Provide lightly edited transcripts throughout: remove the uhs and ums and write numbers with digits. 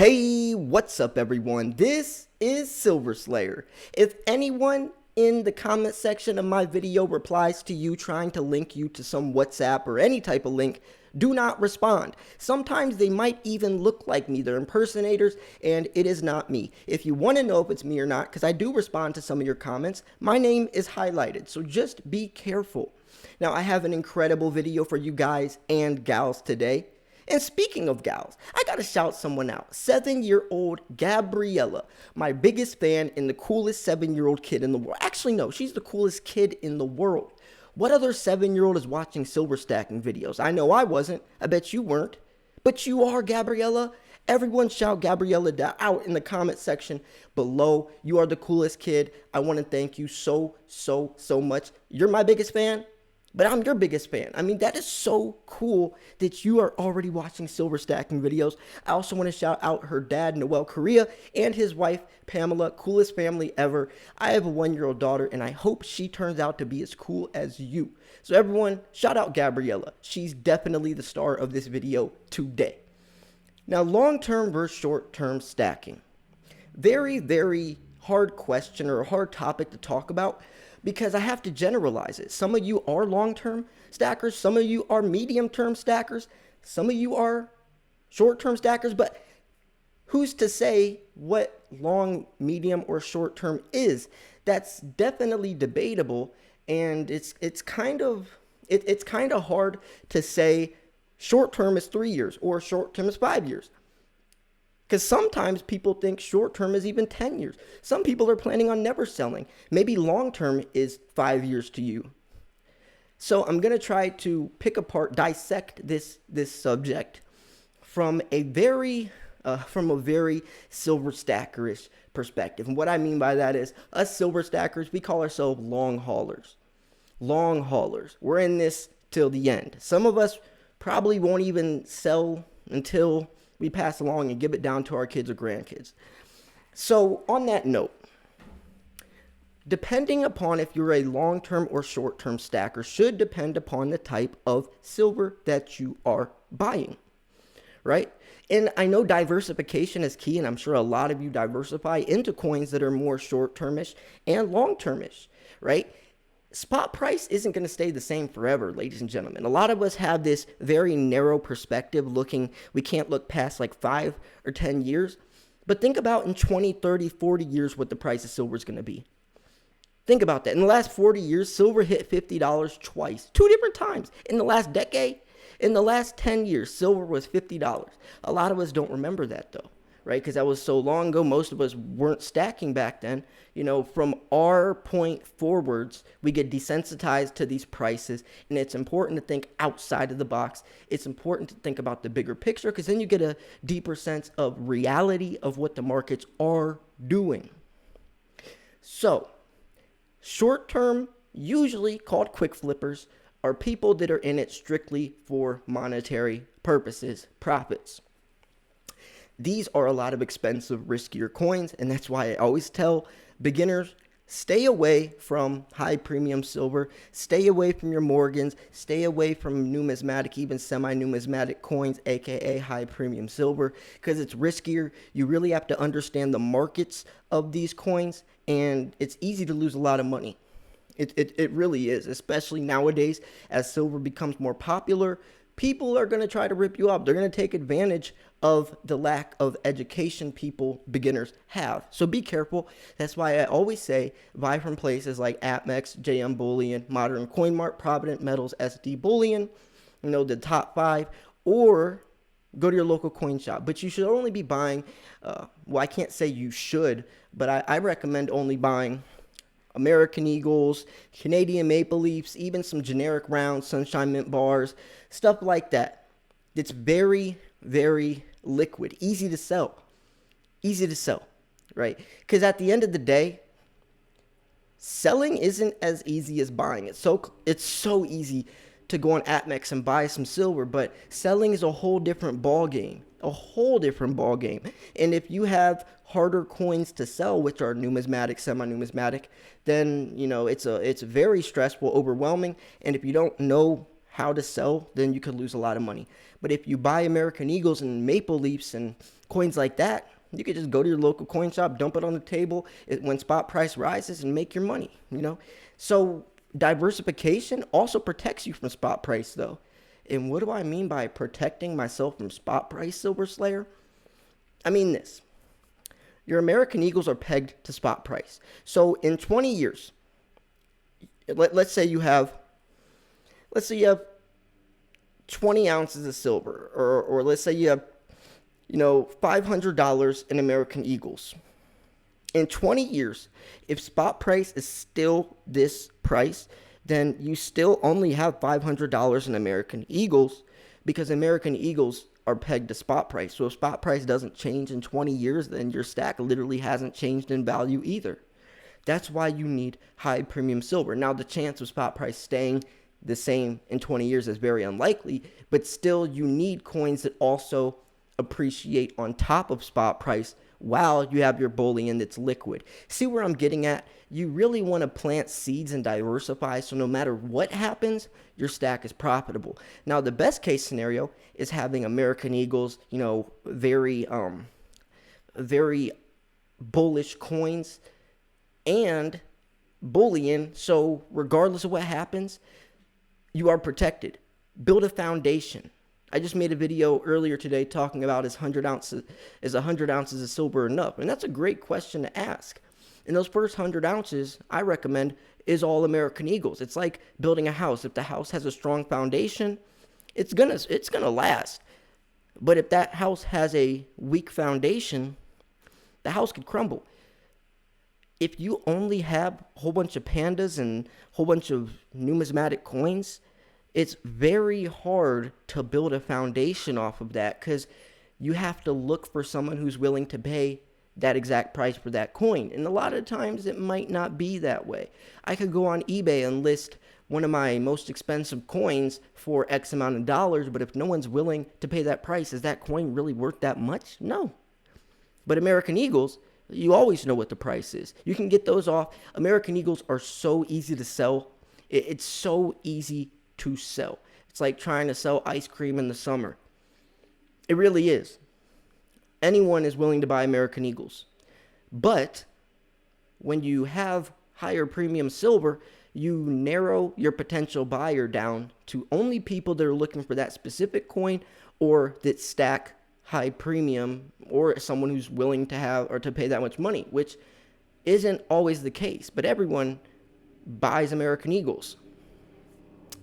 Hey, what's up everyone? This is Silver Slayer. If anyone in the comment section of my video replies to you trying to link you to some WhatsApp or any type of link, do not respond. Sometimes they might even look like me. They're impersonators, and it is not me. If you want to know if it's me or not, because I do respond to some of your comments, my name is highlighted, so just be careful. Now, I have an incredible video for you guys and gals today. And speaking of gals, I gotta shout someone out. 7-year-old Gabriella, my biggest fan and the coolest 7-year-old kid in the world. Actually, no, she's the coolest kid in the world. What other 7-year-old is watching silver stacking videos? I know I wasn't. I bet you weren't. But you are, Gabriella. Everyone shout Gabriella out in the comment section below. You are the coolest kid. I want to thank you so much. You're my biggest fan. But I'm your biggest fan. I mean, that is so cool that you are already watching silver stacking videos. I also want to shout out her dad, Noel Korea, and his wife, Pamela. Coolest family ever. I have a 1-year-old daughter, and I hope she turns out to be as cool as you. So everyone, shout out Gabriella. She's definitely the star of this video today. Now, long-term versus short-term stacking. Very hard question or a hard topic to talk about, because I have to generalize it. Some of you are long-term stackers, some of you are medium-term stackers, some of you are short-term stackers, but who's to say what long, medium, or short-term is? That's definitely debatable, and it's kind of hard to say short-term is 3 years or short-term is 5 years. Because sometimes people think short term is even 10 years. Some people are planning on never selling. Maybe long term is 5 years to you. So I'm going to try to pick apart, dissect this subject from a very silver stackerish perspective. And what I mean by that is, us silver stackers, we call ourselves long haulers. Long haulers. We're in this till the end. Some of us probably won't even sell until we pass along and give it down to our kids or grandkids. So on that note, depending upon if you're a long-term or short-term stacker should depend upon the type of silver that you are buying, right? And I know diversification is key, and I'm sure a lot of you diversify into coins that are more short-termish and long-termish, right? Spot price isn't going to stay the same forever, ladies and gentlemen. A lot of us have this very narrow perspective we can't look past like 5 or 10 years. But think about in 20, 30, 40 years what the price of silver is going to be. Think about that. In the last 40 years, silver hit $50 twice, 2 different times. In the last decade, in the last 10 years, silver was $50. A lot of us don't remember that though, right? Because that was so long ago. Most of us weren't stacking back then. You know, from our point forwards, we get desensitized to these prices, and it's important to think outside of the box. It's important to think about the bigger picture, because then you get a deeper sense of reality of what the markets are doing. So, short term, usually called quick flippers, are people that are in it strictly for monetary purposes, profits. These are a lot of expensive, riskier coins, and that's why I always tell beginners, stay away from high premium silver, stay away from your Morgans, stay away from numismatic, even semi-numismatic coins, aka high premium silver, because it's riskier. You really have to understand the markets of these coins, and it's easy to lose a lot of money. It really is, especially nowadays as silver becomes more popular. People are going to try to rip you up. They're going to take advantage of the lack of education beginners have. So be careful. That's why I always say buy from places like APMEX, JM Bullion, Modern Coin Mart, Provident Metals, SD Bullion, the top 5, or go to your local coin shop. But you should only be buying, I can't say you should, but I recommend only buying American Eagles, Canadian Maple Leafs, even some generic rounds, Sunshine Mint bars, stuff like that. It's very liquid, easy to sell, right? Because at the end of the day, selling isn't as easy as buying. It's so easy to go on APMEX and buy some silver, but selling is a whole different ball game. And if you have harder coins to sell, which are numismatic, semi-numismatic, then it's very stressful, overwhelming. And if you don't know how to sell, then you could lose a lot of money. But if you buy American Eagles and Maple Leafs and coins like that, you could just go to your local coin shop, dump it on the table when spot price rises and make your money, So diversification also protects you from spot price, though. And what do I mean by protecting myself from spot price, Silver Slayer? I mean this. Your American Eagles are pegged to spot price. So in 20 years, let's say you have 20 ounces of silver, or let's say you have $500 in American Eagles. In 20 years, if spot price is still this price, then you still only have $500 in American Eagles, because American Eagles are pegged to spot price. So if spot price doesn't change in 20 years, then your stack literally hasn't changed in value either. That's why you need high premium silver. Now, the chance of spot price staying the same in 20 years is very unlikely, but still you need coins that also appreciate on top of spot price while you have your bullion that's liquid. See where I'm getting at? You really want to plant seeds and diversify, so no matter what happens, your stack is profitable. Now, the best case scenario is having American Eagles, very bullish coins and bullion, so regardless of what happens, you are protected. Build a foundation. I just made a video earlier today talking about is 100 ounces of silver enough? And that's a great question to ask. And those first 100 ounces, I recommend, is all American Eagles. It's like building a house. If the house has a strong foundation, it's gonna last. But if that house has a weak foundation, the house could crumble. If you only have a whole bunch of pandas and a whole bunch of numismatic coins, it's very hard to build a foundation off of that, because you have to look for someone who's willing to pay that exact price for that coin. And a lot of times it might not be that way. I could go on eBay and list one of my most expensive coins for X amount of dollars, but if no one's willing to pay that price, is that coin really worth that much? No. But American Eagles, you always know what the price is. You can get those off. American Eagles are so easy to sell. It's so easy to sell. It's like trying to sell ice cream in the summer. It really is. Anyone is willing to buy American Eagles. But when you have higher premium silver, you narrow your potential buyer down to only people that are looking for that specific coin, or that stack high premium, or someone who's willing to have or to pay that much money, which isn't always the case. But everyone buys American Eagles.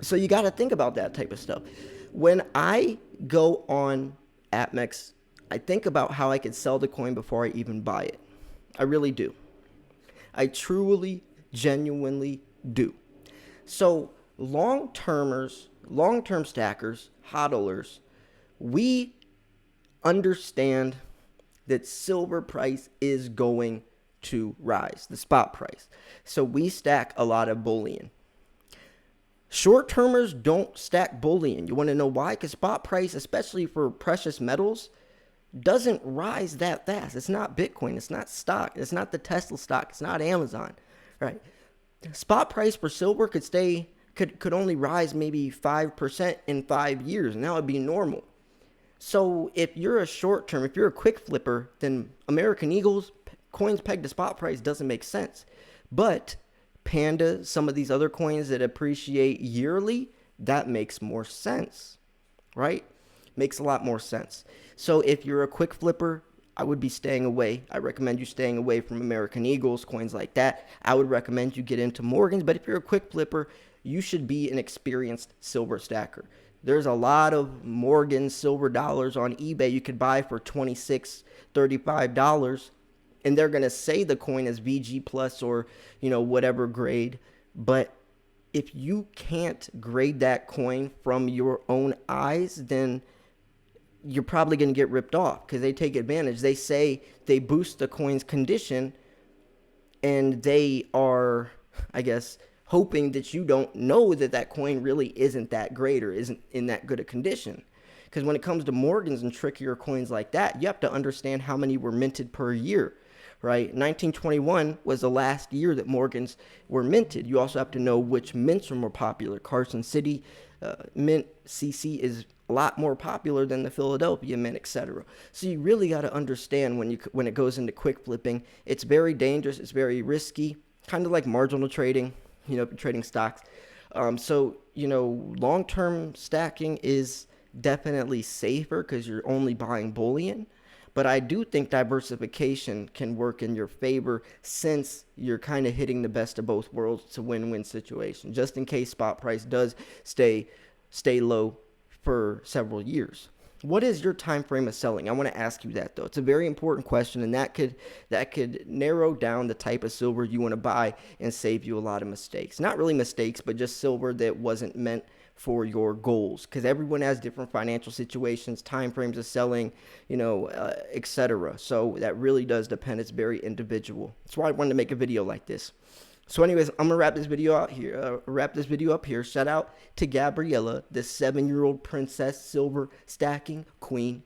So you got to think about that type of stuff. When I go on APMEX, I think about how I could sell the coin before I even buy it. I really do. I truly, genuinely do. So long-term stackers, hodlers, we understand that silver price is going to rise, the spot price. So we stack a lot of bullion. Short-termers don't stack bullion. You want to know why? Because spot price, especially for precious metals, doesn't rise that fast. It's not Bitcoin. It's not stock. It's not the Tesla stock. It's not Amazon, right? Spot price for silver could only rise maybe 5% in 5 years, and that would be normal. So if you're a short-term, if you're a quick flipper, then American Eagles, coins pegged to spot price doesn't make sense. But Panda, some of these other coins that appreciate yearly, that makes more sense, right? Makes a lot more sense. So if you're a quick flipper, I would be staying away. I recommend you staying away from American Eagles, coins like that. I would recommend you get into Morgans, but if you're a quick flipper, you should be an experienced silver stacker. There's a lot of Morgan silver dollars on eBay you could buy for $26, $35. And they're going to say the coin is VG plus or, whatever grade. But if you can't grade that coin from your own eyes, then you're probably going to get ripped off, because they take advantage. They say they boost the coin's condition, and they are, I guess, hoping that you don't know that that coin really isn't that great or isn't in that good a condition. Because when it comes to Morgans and trickier coins like that, you have to understand how many were minted per year. right? 1921 was the last year that Morgans were minted. You also have to know which mints are more popular. Carson City mint CC is a lot more popular than the Philadelphia mint, etc. So you really got to understand when it goes into quick flipping, it's very dangerous, it's very risky, kind of like marginal trading, if you're trading stocks. So, long-term stacking is definitely safer because you're only buying bullion. But I do think diversification can work in your favor since you're kind of hitting the best of both worlds. It's a win-win situation, just in case spot price does stay low for several years. What is your time frame of selling? I want to ask you that, though. It's a very important question, and that could narrow down the type of silver you want to buy and save you a lot of mistakes. Not really mistakes, but just silver that wasn't meant for your goals, because everyone has different financial situations, time frames of selling, etc. So that really does depend. It's very individual. That's why I wanted to make a video like this. So anyways, I'm gonna wrap this video up here. Shout out to Gabriella, the 7-year-old princess silver stacking queen.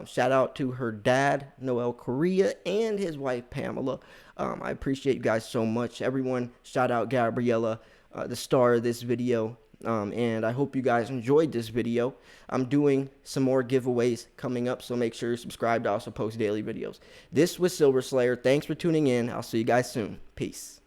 Shout out to her dad, Noel Correa, and his wife, Pamela. I appreciate you guys so much. Everyone, shout out Gabriella, the star of this video. And I hope you guys enjoyed this video. I'm doing some more giveaways coming up, so make sure you're subscribed. I also post daily videos. This was Silver Slayer. Thanks for tuning in. I'll see you guys soon. Peace.